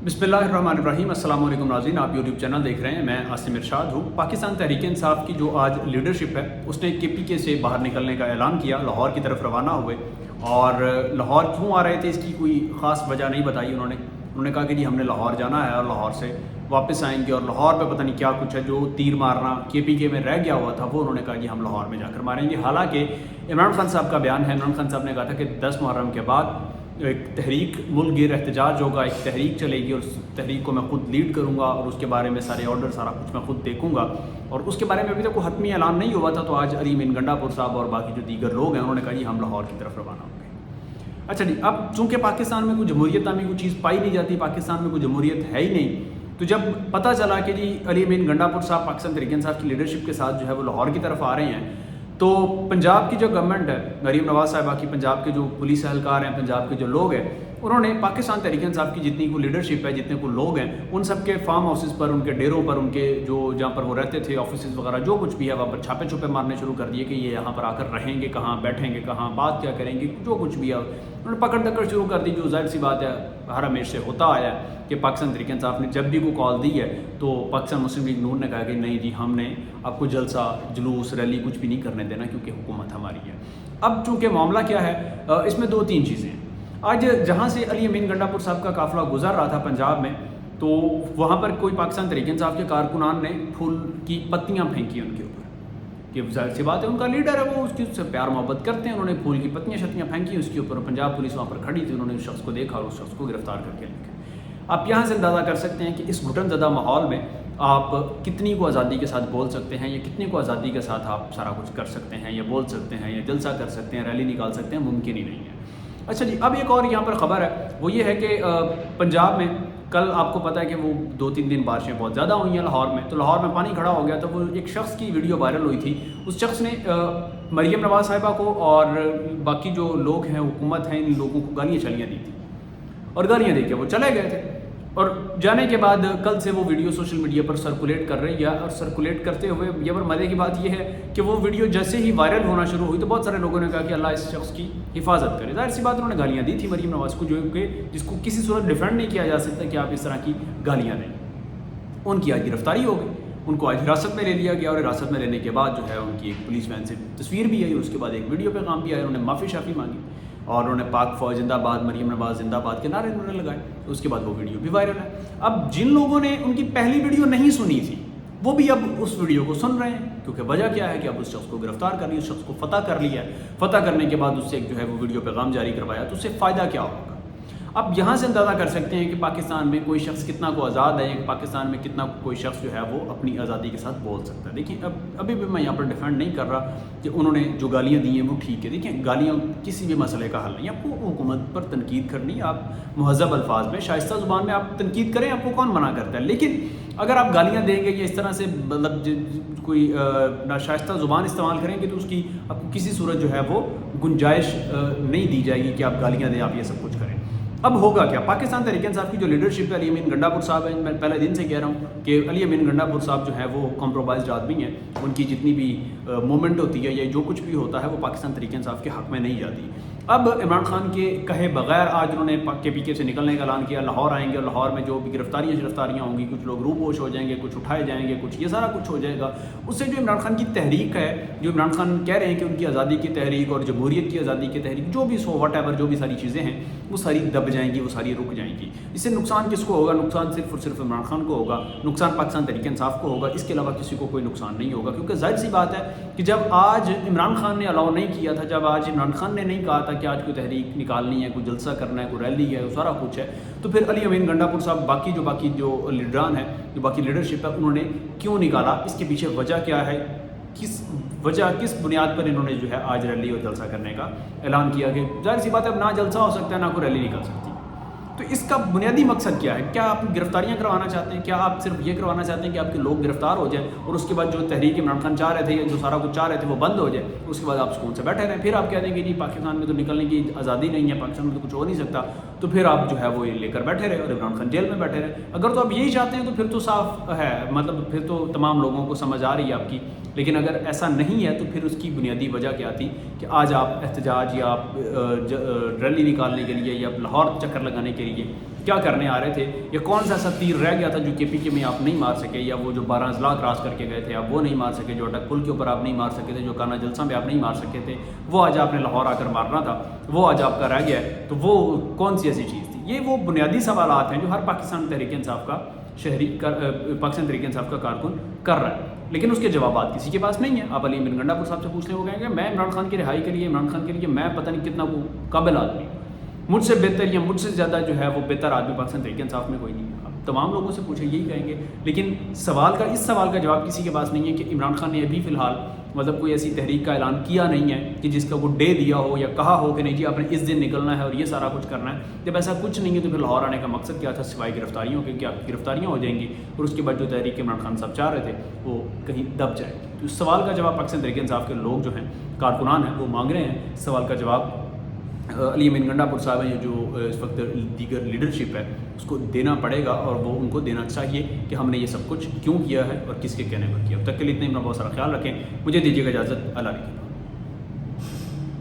बिस्मिल्लाहिर्रहमानिर्रहीम। अस्सलाम वालेकुम नाज़रीन, आप यूट्यूब चैनल देख रहे हैं। मैं आसिम इरशाद हूँ। पाकिस्तान तहरीक इंसाफ की जो आज लीडरशिप है उसने KPK से बाहर निकलने का ऐलान किया, लाहौर की तरफ रवाना हुए। और लाहौर क्यों आ रहे थे इसकी कोई ख़ास वजह नहीं बताई उन्होंने कहा कि जी हमने लाहौर जाना है और लाहौर से वापस आएंगे, और लाहौर पे पता नहीं क्या कुछ है, जो तीर मारना KPK में रह गया हुआ था वो उन्होंने कहा कि हम लाहौर में जाकर मारेंगे। हालांकि इमरान खान साहब का बयान है, इमरान खान साहब ने कहा था कि 10 मुहर्रम के बाद एक तहरीक मुल्क गिर एहतजाज होगा, एक तहरीक चलेगी और उस तहरीक को मैं खुद लीड करूंगा और उसके बारे में सारे ऑर्डर सारा कुछ मैं खुद देखूंगा। और उसके बारे में अभी तक कोई हतमी ऐलान नहीं हुआ था। तो आज अली अमीन गंडापुर साहब और बाकी जो दीगर लोग हैं उन्होंने कहा जी हम लाहौर की तरफ रवाना होंगे। अच्छा जी, अब चूँकि पाकिस्तान में कोई जमहूरियत नामी कोई चीज़ पाई नहीं जाती, पाकिस्तान में कोई जमहूरियत है ही नहीं, तो जब पता चला कि जी अली अमीन गंडापुर साहब पाकिस्तान तहरीक इंसाफ की लीडरशिप के साथ जो है वो लाहौर की तरफ आ रहे हैं, तो पंजाब की जो गवर्नमेंट है, मरीम नवाज साहिबा की, पंजाब के जो पुलिस एहलकार हैं, पंजाब के जो लोग हैं, उन्होंने पाकिस्तान तहरीक इंसाफ की जितनी को लीडरशिप है, जितने को लोग हैं, उन सब के फार्म हाउसेस पर, उनके डेरों पर, उनके जो जहाँ पर वो रहते थे, ऑफिस वगैरह जो कुछ भी है वहाँ पर छापे छुपे मारने शुरू कर दिए कि ये यहाँ पर आकर रहेंगे, कहाँ बैठेंगे, कहाँ बात क्या करेंगे, जो कुछ भी है उन्होंने पकड़ दकड़ शुरू कर दी। जो जाहिर सी बात है हर हमेशा से होता आया है कि पाकिस्तान तहरीक इंसाफ ने जब भी वो कॉल दी है तो पाकिस्तान मुस्लिम लीग नून ने कहा कि नहीं जी हमने आपको जलसा जुलूस रैली कुछ भी नहीं करने देना क्योंकि हुकूमत हमारी है। अब चूँकि मामला क्या है, इसमें 2-3 चीज़ें हैं। आज जहाँ से अली अमीन गंडापुर साहब का काफ़िला गुजर रहा था पंजाब में, तो वहाँ पर कोई पाकिस्तान तहरीक इंसाफ के कारकुनान ने फूल की पत्तियाँ फेंकी उनके ऊपर, कि जाहिर सी बात है उनका लीडर है, वो उसकी उससे प्यार मोहब्बत करते हैं। उन्होंने फूल की पत्तियाँ शत्तियाँ फेंकी उसके ऊपर, पंजाब पुलिस वहाँ पर खड़ी थी, उन्होंने उस शख्स को देखा और उस शख्स को गिरफ्तार करके लेके। आप यहाँ से अंदाज़ा कर सकते हैं कि इस घुटनज़दा माहौल में आप कितनी को आज़ादी के साथ बोल सकते हैं, या कितनी को आज़ादी के साथ आप सारा कुछ कर सकते हैं, या बोल सकते हैं, या जलसा कर सकते हैं, रैली निकाल सकते हैं, मुमकिन ही नहीं है। अच्छा जी, अब एक और यहाँ पर ख़बर है, वो ये है कि पंजाब में कल आपको पता है कि वो 2-3 दिन बारिशें बहुत ज़्यादा हुई हैं लाहौर में, तो लाहौर में पानी खड़ा हो गया। तो वो एक शख्स की वीडियो वायरल हुई थी, उस शख्स ने मरीम नवाज साहिबा को और बाकी जो लोग हैं हुकूमत हैं इन लोगों को गालियाँ चलियाँ दी थी, और गालियाँ दे के वो चले गए थे। और जाने के बाद कल से वो वीडियो सोशल मीडिया पर सर्कुलेट कर रही है, और सर्कुलेट करते हुए ये पर मज़े की बात यह है कि वो वीडियो जैसे ही वायरल होना शुरू हुई तो बहुत सारे लोगों ने कहा कि अल्लाह इस शख्स की हिफाजत करे। जाहिर सी बात उन्होंने गालियाँ दी थी मरीम नवाज को, जो कि जिसको किसी सूरत डिफेंड नहीं किया जा सकता कि आप इस तरह की गालियाँ दें। उनकी आज गिरफ्तारी हो गई, उनको आज हिरासत में ले लिया गया, और हिरासत में लेने के बाद जो है उनकी एक पुलिस वैन से तस्वीर भी आई, उसके बाद एक वीडियो पैगाम भी आया, उन्होंने माफ़ी शाफ़ी मांगी और उन्होंने पाक फौज जिंदाबाद, मरीम नवाज जिंदाबाद के नारे उन्होंने लगाए। तो उसके बाद वो वीडियो भी वायरल है। अब जिन लोगों ने उनकी पहली वीडियो नहीं सुनी थी वो भी अब उस वीडियो को सुन रहे हैं, क्योंकि वजह क्या है कि अब उस शख्स को गिरफ्तार कर लिया, उस शख्स को फतह कर लिया है। फतह करने के बाद उससे एक जो है वो वीडियो पैगाम जारी करवाया, तो उससे फ़ायदा क्या होगा। अब यहाँ से अंदाज़ा कर सकते हैं कि पाकिस्तान में कोई शख्स कितना को आज़ाद है, पाकिस्तान में कितना कोई शख्स जो है वो अपनी आज़ादी के साथ बोल सकता है। देखिए अब अभी भी मैं यहाँ पर डिफेंड नहीं कर रहा कि उन्होंने जो गालियाँ दी हैं वो ठीक है। देखिए गालियाँ किसी भी मसले का हल नहीं है। आपको हुकूमत पर तनकीद करनी है, आप महज़ब अल्फाज में शाइस्ता ज़ुबान में आप तनकीद करें, आपको कौन मना करता है। लेकिन अगर आप गालियाँ देंगे या इस तरह से मतलब कोई नाशाइस्ता ज़ुबान इस्तेमाल करेंगे तो उसकी आपको किसी सूरत जो है वो गुंजाइश नहीं दी जाएगी कि आप गालियाँ दें, आप ये सब कुछ करें। अब होगा क्या, पाकिस्तान तहरीक इंसाफ की जो लीडरशिप है, अली अमीन गंडापुर साहब हैं, मैं पहले दिन से कह रहा हूँ कि अली अमीन गंडापुर साहब जो है वो कॉम्प्रोमाइज़्ड आदमी हैं। उनकी जितनी भी मूवमेंट होती है या जो कुछ भी होता है वो पाकिस्तान तहरीक इंसाफ के हक़ में नहीं जाती। अब इमरान खान के कहे बगैर आज उन्होंने KPK से निकलने का ऐलान किया, लाहौर आएंगे, और लाहौर में जो भी गिरफ्तारियाँ होंगी, कुछ लोग रूपोश हो जाएंगे, कुछ उठाए जाएंगे, कुछ ये सारा कुछ हो जाएगा। उससे जो इमरान खान की तहरीक है, जो इमरान खान कह रहे हैं कि उनकी आज़ादी की तहरीक और जमहूरियत की आज़ादी की तहरीक जो भी सो वट एवर जो भी सारी चीज़ें हैं वो सारी दब जाएंगी, वो सारी रुक जाएंगी। इससे नुकसान किसको होगा? नुकसान सिर्फ और सिर्फ इमरान खान को होगा, नुकसान पाकिस्तान तहरीक इंसाफ को होगा, इसके अलावा किसी को कोई नुकसान नहीं होगा। क्योंकि जाहिर सी बात है कि जब आज इमरान खान ने अलाउ नहीं किया था, जब आज इमरान खान ने नहीं कहा था कि आज कोई तहरीक निकालनी है, कोई जलसा करना है, कोई रैली है, वो सारा कुछ है, तो फिर अली अमीन गंडापुर साहब बाकी जो लीडरान है, जो बाकी लीडरशिप है, उन्होंने क्यों निकाला? इसके पीछे वजह क्या है? किस बुनियाद पर इन्होंने जो है आज रैली और जलसा करने का ऐलान किया? कि जाहिर सी बात है अब ना जलसा हो सकता है ना कोई रैली निकल सकती। तो इसका बुनियादी मकसद क्या है? क्या आप गिरफ्तारियां करवाना चाहते हैं? क्या आप सिर्फ ये करवाना चाहते हैं कि आपके लोग गिरफ्तार हो जाए और उसके बाद जो तहरीक इमरान खान चाह रहे थे या जो सारा कुछ चाह रहे थे वो बंद हो जाए, उसके बाद आप सुकून से बैठे रहें? फिर आप कह देंगे जी पाकिस्तान में तो निकलने की आज़ादी नहीं है, पाकिस्तान में तो कुछ हो नहीं सकता, तो फिर आप जो है वो ये लेकर बैठे रहे और इमरान खान जेल में बैठे रहे। अगर तो आप यही चाहते हैं तो फिर तो साफ है, मतलब फिर तो तमाम लोगों को समझ आ रही है आपकी। लेकिन अगर ऐसा नहीं है तो फिर उसकी बुनियादी वजह क्या थी कि आज आप एहतजाज या आप रैली निकालने के लिए या लाहौर चक्कर लगाने के लिए کیا کرنے آ رہے تھے، یا کون سا ایسا تیر رہ گیا تھا جو کے پی کے میں آپ نہیں مار سکے، یا وہ جو 12 اضلاع کراس کر کے گئے تھے آپ وہ نہیں مار سکے، جو اٹک پل کے اوپر آپ نہیں مار سکے تھے، جو کانا جلسہ میں آپ نہیں مار سکے تھے، وہ آج آپ نے لاہور آ کر مارنا تھا، وہ آج آپ کا رہ گیا ہے، تو وہ کون سی ایسی چیز تھی؟ یہ وہ بنیادی سوالات ہیں جو ہر پاکستان تحریک انصاف کا پاکستان تحریک انصاف کا کارکن کر رہا ہے، لیکن اس کے جوابات کسی کے پاس نہیں ہیں۔ آپ علی امین گنڈا پور صاحب سے پوچھ لیں، وہ کہیں گے میں عمران خان کی رہائی کے لیے، عمران خان کے لیے میں پتہ نہیں کتنا وہ قابل آدمی ہوں، مجھ سے بہتر یا مجھ سے زیادہ جو ہے وہ بہتر آدمی پاکستان تحریک انصاف میں کوئی نہیں ہے۔ اب تمام لوگوں سے پوچھیں یہی کہیں گے، لیکن اس سوال کا جواب کسی کے پاس نہیں ہے کہ عمران خان نے ابھی فی الحال مطلب کوئی ایسی تحریک کا اعلان کیا نہیں ہے کہ جس کا وہ ڈے دیا ہو یا کہا ہو کہ نہیں جی آپ نے اس دن نکلنا ہے اور یہ سارا کچھ کرنا ہے۔ جب ایسا کچھ نہیں ہے تو پھر لاہور آنے کا مقصد کیا تھا سوائے گرفتاریوں کے، کہ آپ کی گرفتاریاں ہو جائیں گی اور اس کے بعد جو تحریک عمران خان صاحب چاہ رہے تھے وہ کہیں دب جائے گی۔ تو اس سوال کا جواب پاکستان تحریک انصاف کے لوگ جو ہیں کارکنان ہیں وہ مانگ رہے ہیں۔ سوال کا جواب علی امین گنڈا پور صاحب ہیں جو اس وقت دیگر لیڈرشپ ہے اس کو دینا پڑے گا، اور وہ ان کو دینا چاہیے کہ ہم نے یہ سب کچھ کیوں کیا ہے اور کس کے کہنے پر کیا۔ اب تک کے لیے اتنے، اپنا بہت سارا خیال رکھیں، مجھے دیجیے گا اجازت، اللہ حافظ۔